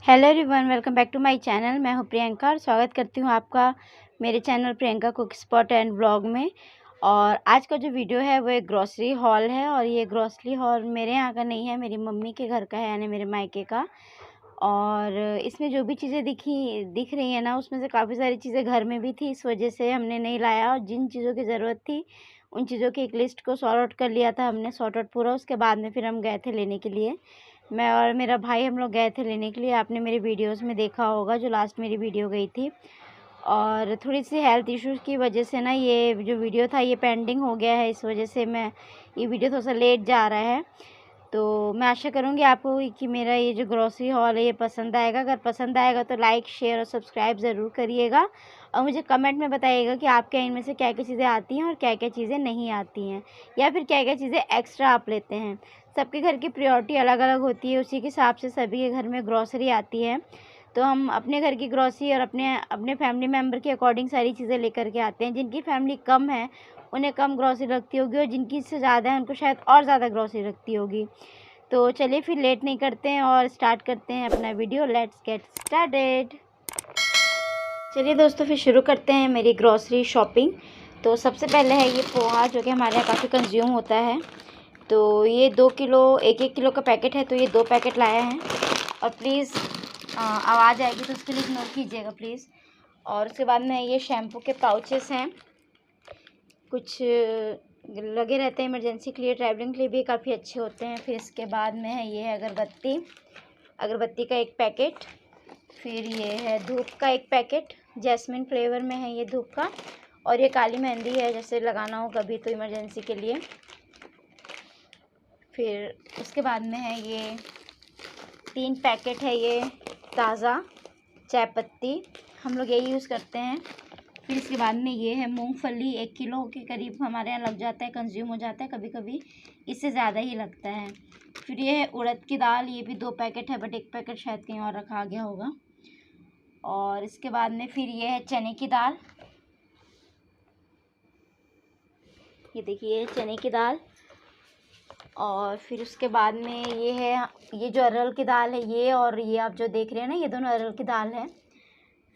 Hello everyone, welcome back to my channel. मैं हूं प्रियंका और स्वागत करती हूं आपका मेरे channel Priyanka cook spot and blog में। और आज का जो वीडियो है वो एक ग्रॉसरी हॉल है और ये ग्रॉसरी हॉल मेरे यहाँ का नहीं है, मेरी मम्मी के घर का है, यानी मेरे मायके का। और इसमें जो भी चीज़ें दिख रही हैं ना, उसमें से काफ़ी सारी चीज़ें घर में भी थी, इस वजह से हमने नहीं लाया। और जिन चीज़ों की ज़रूरत थी उन चीज़ों की एक लिस्ट को सॉर्ट आउट कर लिया था हमने, सॉर्ट आउट पूरा। उसके बाद में फिर हम गए थे लेने के लिए। मैं और मेरा भाई हम लोग गए थे लेने के लिए। आपने मेरे वीडियोस में देखा होगा, जो लास्ट मेरी वीडियो गई थी। और थोड़ी सी हेल्थ इश्यूज़ की वजह से ना ये जो वीडियो था ये पेंडिंग हो गया है, इस वजह से ये वीडियो थोड़ा सा लेट जा रहा है। तो मैं आशा करूँगी आपको कि मेरा ये जो ग्रॉसरी हॉल है ये पसंद आएगा। अगर पसंद आएगा तो लाइक, शेयर और सब्सक्राइब ज़रूर करिएगा। और मुझे कमेंट में बताइएगा कि आपके इनमें से क्या क्या चीज़ें आती हैं और क्या क्या चीज़ें नहीं आती हैं, या फिर क्या क्या चीज़ें एक्स्ट्रा आप लेते हैं। सबके घर की प्रायोरिटी अलग अलग होती है, उसी के हिसाब से सभी के घर में ग्रॉसरी आती है। तो हम अपने घर की ग्रॉसरी और अपने अपने फैमिली मेम्बर के अकॉर्डिंग सारी चीज़ें लेकर के आते हैं। जिनकी फैमिली कम है उन्हें कम ग्रॉसरी लगती होगी, और जिनकी से ज़्यादा है उनको शायद और ज़्यादा ग्रॉसरी लगती होगी। तो चलिए फिर लेट नहीं करते हैं और स्टार्ट करते हैं अपना वीडियो। Let's get started. चलिए दोस्तों, फिर शुरू करते हैं मेरी ग्रॉसरी शॉपिंग। तो सबसे पहले है ये पोहा, जो कि हमारे यहाँ काफ़ी कंज्यूम होता है। तो ये 2 किलो, 1-1 किलो का पैकेट है, तो ये 2 पैकेट लाया है। और प्लीज़ आवाज़ आएगी तो उसके लिए इग्नोर कीजिएगा प्लीज़। और उसके बाद में ये शैम्पू के पाउचेस हैं, कुछ लगे रहते हैं इमरजेंसी के लिए, ट्रैवलिंग के लिए भी काफ़ी अच्छे होते हैं। फिर इसके बाद में है ये है अगरबत्ती का 1 पैकेट। फिर ये है धूप का 1 पैकेट, जैस्मिन फ्लेवर में है ये धूप का। और ये काली मेहंदी है, जैसे लगाना हो कभी तो इमरजेंसी के लिए। फिर उसके बाद में है ये 3 पैकेट है ये ताज़ा चाय पत्ती, हम लोग यही यूज़ करते हैं। फिर इसके बाद में ये है मूंगफली, 1 किलो के करीब हमारे यहाँ लग जाता है, कंज्यूम हो जाता है, कभी कभी इससे ज़्यादा ही लगता है। फिर ये है उड़द की दाल, ये भी 2 पैकेट है, बट 1 पैकेट शायद कहीं और रखा गया होगा। और इसके बाद में फिर ये है चने की दाल, ये देखिए चने की दाल। और फिर उसके बाद में ये जो अरहर की दाल है ये, और ये आप जो देख रहे हैं ना, ये दोनों अरहर की दाल है।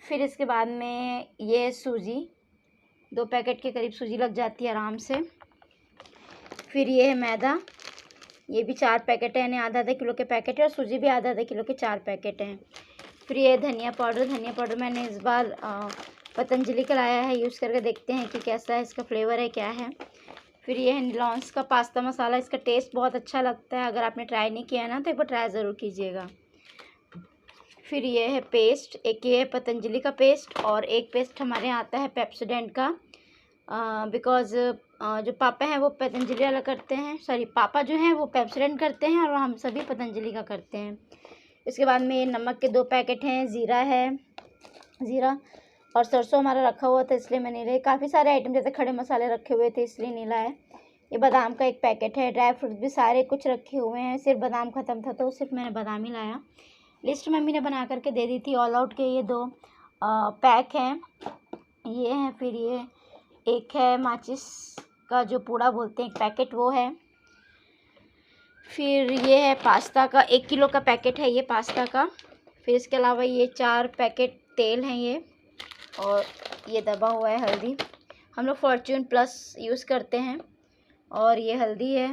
फिर इसके बाद में ये सूजी, 2 पैकेट के करीब सूजी लग जाती है आराम से। फिर ये है मैदा, ये भी 4 पैकेट है, यानी आधा किलो के पैकेट है, और सूजी भी आधा किलो के 4 पैकेट हैं। फिर ये धनिया पाउडर मैंने इस बार पतंजलि का लाया है, यूज़ करके देखते हैं कि कैसा है, इसका फ्लेवर है क्या है। फिर ये है निलॉन्स का पास्ता मसाला, इसका टेस्ट बहुत अच्छा लगता है, अगर आपने ट्राई नहीं किया है ना तो एक बार ट्राई ज़रूर कीजिएगा। फिर ये है पेस्ट, एक ये है पतंजलि का पेस्ट, और एक पेस्ट हमारे यहाँ आता है पेप्सोडेंट का, बिकॉज़ जो पापा हैं वो पतंजलि वाला करते हैं, सॉरी पापा जो हैं वो पेप्सोडेंट करते हैं और हम सभी पतंजलि का करते हैं। इसके बाद में ये नमक के 2 पैकेट हैं, ज़ीरा और सरसों हमारा रखा हुआ था इसलिए मैं नहीं लाई। काफ़ी सारे आइटम जैसे खड़े मसाले रखे हुए थे इसलिए नहीं लाए। ये बादाम का 1 पैकेट है, ड्राई फ्रूट्स भी सारे कुछ रखे हुए हैं, सिर्फ बादाम ख़त्म था तो सिर्फ मैंने बादाम ही लाया। लिस्ट मम्मी ने बना करके दे दी थी। ऑल आउट के ये 2 पैक हैं, ये हैं। फिर ये एक है माचिस का जो पूड़ा बोलते हैं, 1 पैकेट वो है। फिर ये है पास्ता का 1 किलो का पैकेट है ये पास्ता का। फिर इसके अलावा ये 4 पैकेट तेल हैं ये, और ये दबा हुआ है हल्दी, हम लोग फॉर्च्यून प्लस यूज़ करते हैं। और ये हल्दी है,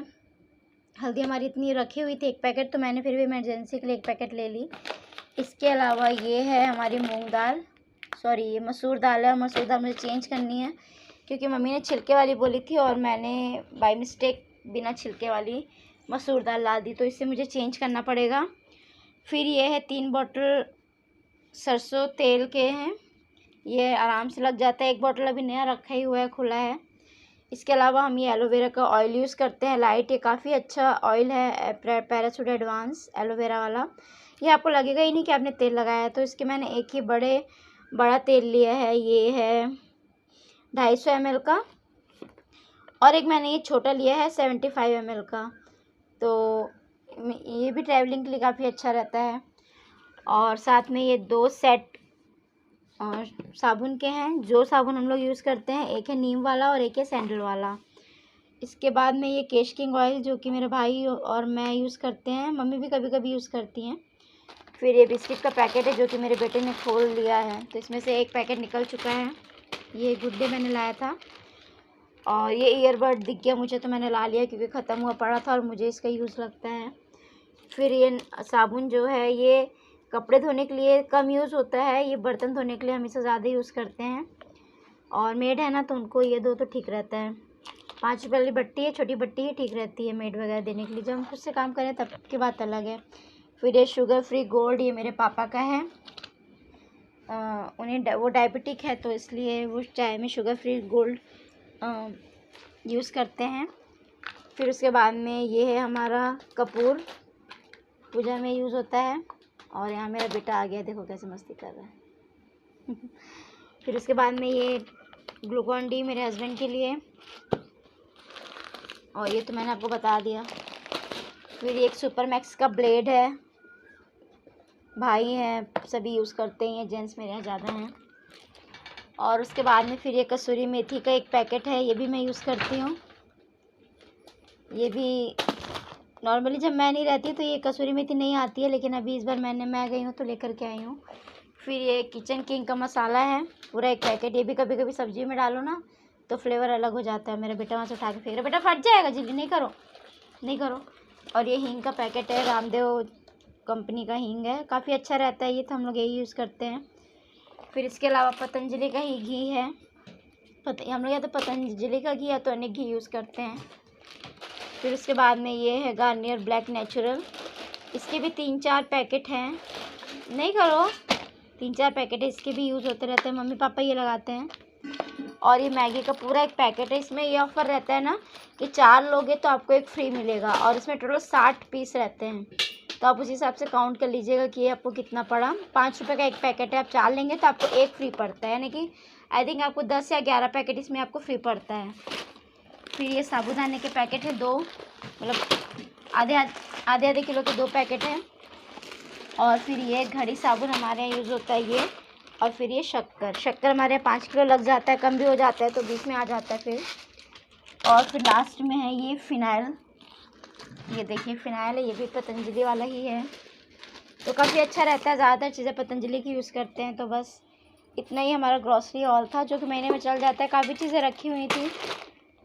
हल्दी हमारी इतनी रखी हुई थी 1 पैकेट, तो मैंने फिर भी इमरजेंसी के लिए 1 पैकेट ले ली। इसके अलावा ये है हमारी मूंग दाल, सॉरी ये मसूर दाल है, और मसूर दाल मुझे चेंज करनी है क्योंकि मम्मी ने छिलके वाली बोली थी और मैंने बाय मिस्टेक बिना छिलके वाली मसूर दाल ला दी, तो इससे मुझे चेंज करना पड़ेगा। फिर ये है 3 बॉटल सरसों तेल के हैं, ये आराम से लग जाता है। 1 बॉटल अभी नया रखा ही हुआ है, खुला है। इसके अलावा हम ये एलोवेरा का ऑयल यूज़ करते हैं, लाइट, ये काफ़ी अच्छा ऑयल है, पैराशूट एडवांस एलोवेरा वाला। ये आपको लगेगा ही नहीं कि आपने तेल लगाया है। तो इसके मैंने एक ही बड़ा तेल लिया है, ये है 250 ml का, और एक मैंने ये छोटा लिया है 75 ml का। तो ये भी ट्रैवलिंग के लिए काफ़ी अच्छा रहता है। और साथ में ये 2 सेट साबुन के हैं, जो साबुन हम लोग यूज़ करते हैं, एक है नीम वाला और एक है सैंडल वाला। इसके बाद में ये केश किंग ऑयल, जो कि मेरे भाई और मैं यूज़ करते हैं, मम्मी भी कभी कभी यूज़ करती हैं। फिर ये बिस्किट का पैकेट है जो कि मेरे बेटे ने खोल लिया है, तो इसमें से एक पैकेट निकल चुका है। ये गुड डे मैंने लाया था और ये ईयरबड दिख गया मुझे तो मैंने ला लिया क्योंकि ख़त्म हुआ पड़ा था और मुझे इसका यूज़ लगता है। फिर ये साबुन जो है ये कपड़े धोने के लिए कम यूज़ होता है, ये बर्तन धोने के लिए हमेशा ज़्यादा यूज़ करते हैं। और मेड है ना तो उनको ये दो तो ठीक रहता है। 5 रुपये वाली बट्टी है, छोटी बट्टी है, ठीक रहती है मेड वगैरह देने के लिए। जब हम खुद से काम करें तब की बात अलग है। फिर ये शुगर फ्री गोल्ड, ये मेरे पापा का है। उन्हें वो डायबिटिक है तो इसलिए वो चाय में शुगर फ्री गोल्ड यूज़ करते हैं। फिर उसके बाद में ये है हमारा कपूर, पूजा में यूज़ होता है। और यहाँ मेरा बेटा आ गया, देखो कैसे मस्ती कर रहा है। फिर उसके बाद में ये ग्लूकॉन डी मेरे हस्बैंड के लिए, और ये तो मैंने आपको बता दिया। फिर ये एक सुपर मैक्स का ब्लेड है, भाई हैं सभी यूज़ करते हैं, जेंट्स मेरे यहाँ ज़्यादा हैं। और उसके बाद में फिर ये कसूरी मेथी का एक पैकेट है, ये भी मैं यूज़ करती हूँ। ये भी नॉर्मली जब मैं नहीं रहती तो ये कसूरी मेथी नहीं आती है, लेकिन अभी इस बार मैं गई हूँ तो लेकर के आई हूँ। फिर ये किचन किंग का मसाला है, पूरा एक पैकेट। ये भी कभी कभी सब्जी में डालो ना तो फ्लेवर अलग हो जाता है। मेरा बेटा वहाँ से उठा के फेंक रहा, बेटा फट जाएगा, जल्दी नहीं करो नहीं करो। और ये हींग का पैकेट है, रामदेव कंपनी का हींग है, काफ़ी अच्छा रहता है ये, तो हम लोग यही यूज़ करते हैं। फिर इसके अलावा पतंजलि का ही घी है, हम लोग या तो पतंजलि का घी या तो अनेक घी यूज़ करते हैं। फिर उसके बाद में ये है गार्नियर ब्लैक नेचुरल, इसके भी 3-4 पैकेट हैं, नहीं करो 3-4 पैकेट है, इसके भी यूज़ होते रहते हैं, मम्मी पापा ये लगाते हैं। और ये मैगी का पूरा एक पैकेट है, इसमें ये ऑफ़र रहता है ना कि 4 लोगे तो आपको एक फ्री मिलेगा, और इसमें टोटल 60 पीस रहते हैं, तो आप उस हिसाब से काउंट कर लीजिएगा कि ये आपको कितना पड़ा। 5 रुपये का एक पैकेट है, आप 4 लेंगे तो आपको एक फ्री पड़ता है, यानी कि आई थिंक आपको 10 या 11 पैकेट इसमें आपको फ्री पड़ता है। फिर ये साबुदाने के पैकेट है 2, मतलब आधे किलो के 2 पैकेट हैं। और फिर ये घड़ी साबुन हमारे यहाँ यूज़ होता है ये। और फिर ये शक्कर हमारे यहाँ 5 किलो लग जाता है, कम भी हो जाता है तो बीच में आ जाता है फिर। और फिर लास्ट में है ये फ़िनाइल, ये देखिए फ़िनाइल है, ये भी पतंजलि वाला ही है, तो काफ़ी अच्छा रहता है। ज़्यादातर चीज़ें पतंजलि की यूज़ करते हैं। तो बस इतना ही हमारा ग्रॉसरी हॉल था, जो कि महीने में चल जाता है। काफ़ी चीज़ें रखी हुई थी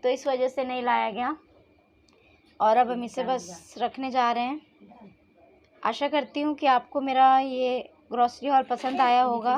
तो इस वजह से नहीं लाया गया, और अब हम इसे बस रखने जा रहे हैं। आशा करती हूँ कि आपको मेरा ये ग्रॉसरी हॉल पसंद आया होगा।